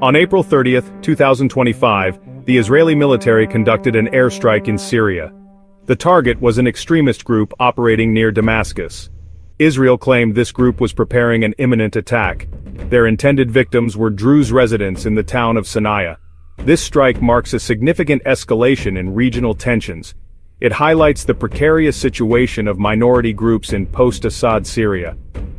On April 30, 2025, the Israeli military conducted an airstrike in Syria. The target was an extremist group operating near Damascus. Israel claimed this group was preparing an imminent attack. Their intended victims were Druze residents in the town of Sana'a. This strike marks a significant escalation in regional tensions. It highlights the precarious situation of minority groups in post-Assad Syria.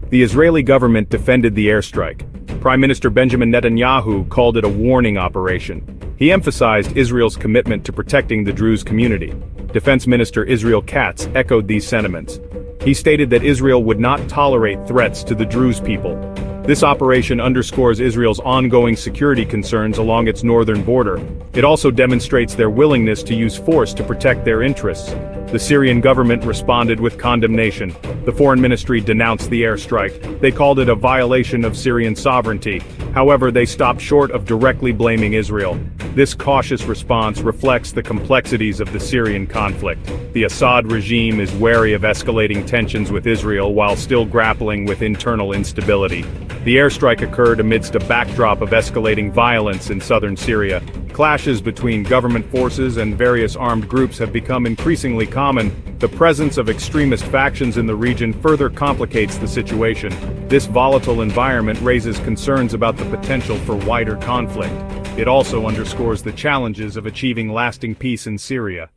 The Israeli government defended the airstrike. Prime Minister Benjamin Netanyahu called it a warning operation. He emphasized Israel's commitment to protecting the Druze community. Defense Minister Israel Katz echoed these sentiments. He stated that Israel would not tolerate threats to the Druze people. This operation underscores Israel's ongoing security concerns along its northern border. It also demonstrates their willingness to use force to protect their interests. The Syrian government responded with condemnation. The foreign ministry denounced the airstrike. They called it a violation of Syrian sovereignty. However, they stopped short of directly blaming Israel. This cautious response reflects the complexities of the Syrian conflict. The Assad regime is wary of escalating tensions with Israel while still grappling with internal instability. The airstrike occurred amidst a backdrop of escalating violence in southern Syria. Clashes between government forces and various armed groups have become increasingly common. The presence of extremist factions in the region further complicates the situation. This volatile environment raises concerns about the potential for wider conflict. It also underscores the challenges of achieving lasting peace in Syria.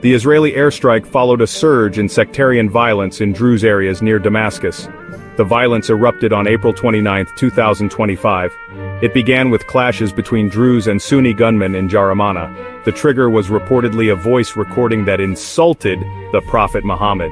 The Israeli airstrike followed a surge in sectarian violence in Druze areas near Damascus. The violence erupted on April 29, 2025. It began with clashes between Druze and Sunni gunmen in Jaramana. The trigger was reportedly a voice recording that insulted the Prophet Muhammad.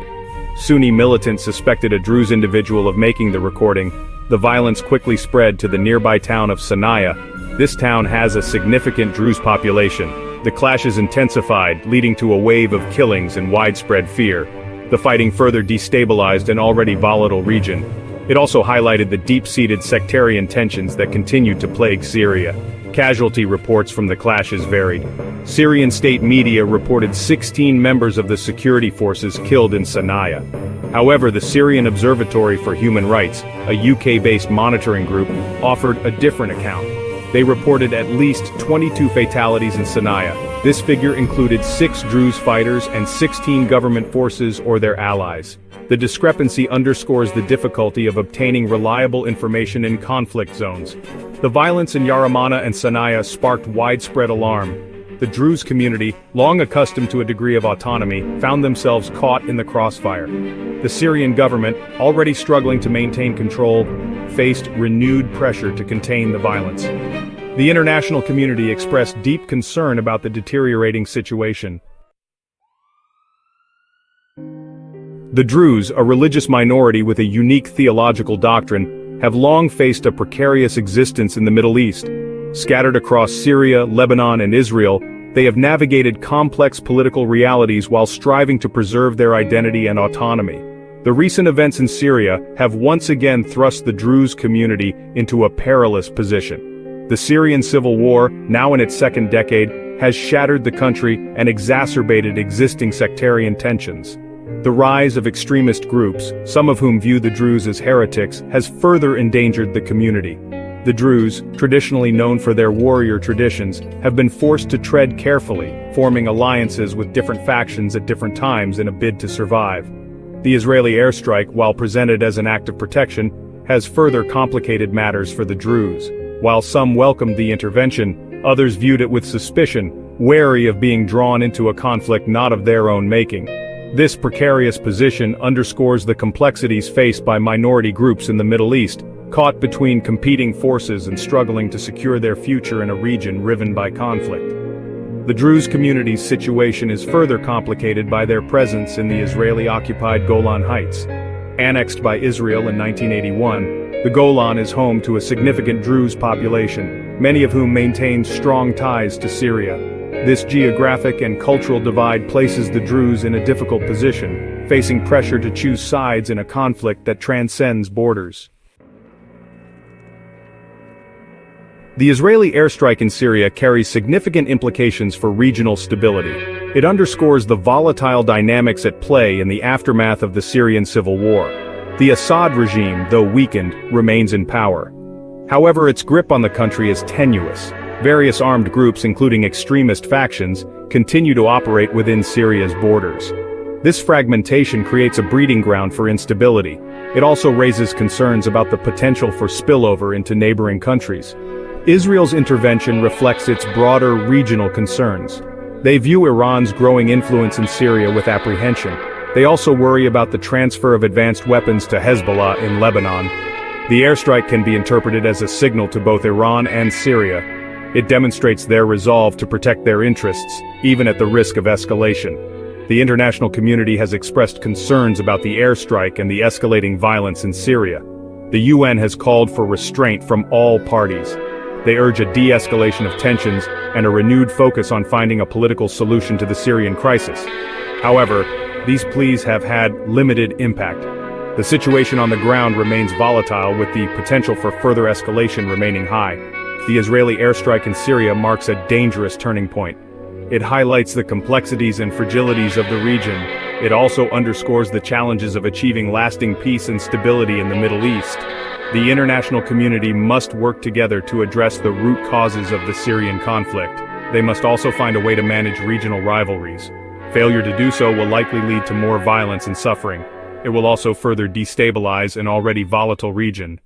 Sunni militants suspected a Druze individual of making the recording. The violence quickly spread to the nearby town of Sana'a. This town has a significant Druze population. The clashes intensified, leading to a wave of killings and widespread fear. The fighting further destabilized an already volatile region. It also highlighted the deep-seated sectarian tensions that continued to plague Syria. Casualty reports from the clashes varied. Syrian state media reported 16 members of the security forces killed in Sana'a. However, the Syrian Observatory for Human Rights, a UK-based monitoring group, offered a different account. They reported at least 22 fatalities in Sana'a. This figure included 6 Druze fighters and 16 government forces or their allies. The discrepancy underscores the difficulty of obtaining reliable information in conflict zones. The violence in Yaramana and Sana'a sparked widespread alarm. The Druze community, long accustomed to a degree of autonomy, found themselves caught in the crossfire. The Syrian government, already struggling to maintain control, faced renewed pressure to contain the violence. The international community expressed deep concern about the deteriorating situation. The Druze, a religious minority with a unique theological doctrine, have long faced a precarious existence in the Middle East. Scattered across Syria, Lebanon, and Israel, they have navigated complex political realities while striving to preserve their identity and autonomy. The recent events in Syria have once again thrust the Druze community into a perilous position. The Syrian civil war, now in its second decade, has shattered the country and exacerbated existing sectarian tensions. The rise of extremist groups, some of whom view the Druze as heretics, has further endangered the community. The Druze, traditionally known for their warrior traditions, have been forced to tread carefully, forming alliances with different factions at different times in a bid to survive. The Israeli airstrike, while presented as an act of protection, has further complicated matters for the Druze. While some welcomed the intervention, others viewed it with suspicion, wary of being drawn into a conflict not of their own making. This precarious position underscores the complexities faced by minority groups in the Middle East, caught between competing forces and struggling to secure their future in a region riven by conflict. The Druze community's situation is further complicated by their presence in the Israeli-occupied Golan Heights. Annexed by Israel in 1981, the Golan is home to a significant Druze population, many of whom maintain strong ties to Syria. This geographic and cultural divide places the Druze in a difficult position, facing pressure to choose sides in a conflict that transcends borders. The Israeli airstrike in Syria carries significant implications for regional stability. It underscores the volatile dynamics at play in the aftermath of the Syrian civil war. The Assad regime, though weakened, remains in power. However, its grip on the country is tenuous. Various armed groups, including extremist factions, continue to operate within Syria's borders. This fragmentation creates a breeding ground for instability. It also raises concerns about the potential for spillover into neighboring countries. Israel's intervention reflects its broader regional concerns. They view Iran's growing influence in Syria with apprehension. They also worry about the transfer of advanced weapons to Hezbollah in Lebanon. The airstrike can be interpreted as a signal to both Iran and Syria. It demonstrates their resolve to protect their interests, even at the risk of escalation. The international community has expressed concerns about the airstrike and the escalating violence in Syria. The UN has called for restraint from all parties. They urge a de-escalation of tensions and a renewed focus on finding a political solution to the Syrian crisis. However, these pleas have had limited impact. The situation on the ground remains volatile, with the potential for further escalation remaining high. The Israeli airstrike in Syria marks a dangerous turning point. It highlights the complexities and fragilities of the region. It also underscores the challenges of achieving lasting peace and stability in the Middle East. The international community must work together to address the root causes of the Syrian conflict. They must also find a way to manage regional rivalries. Failure to do so will likely lead to more violence and suffering. It will also further destabilize an already volatile region.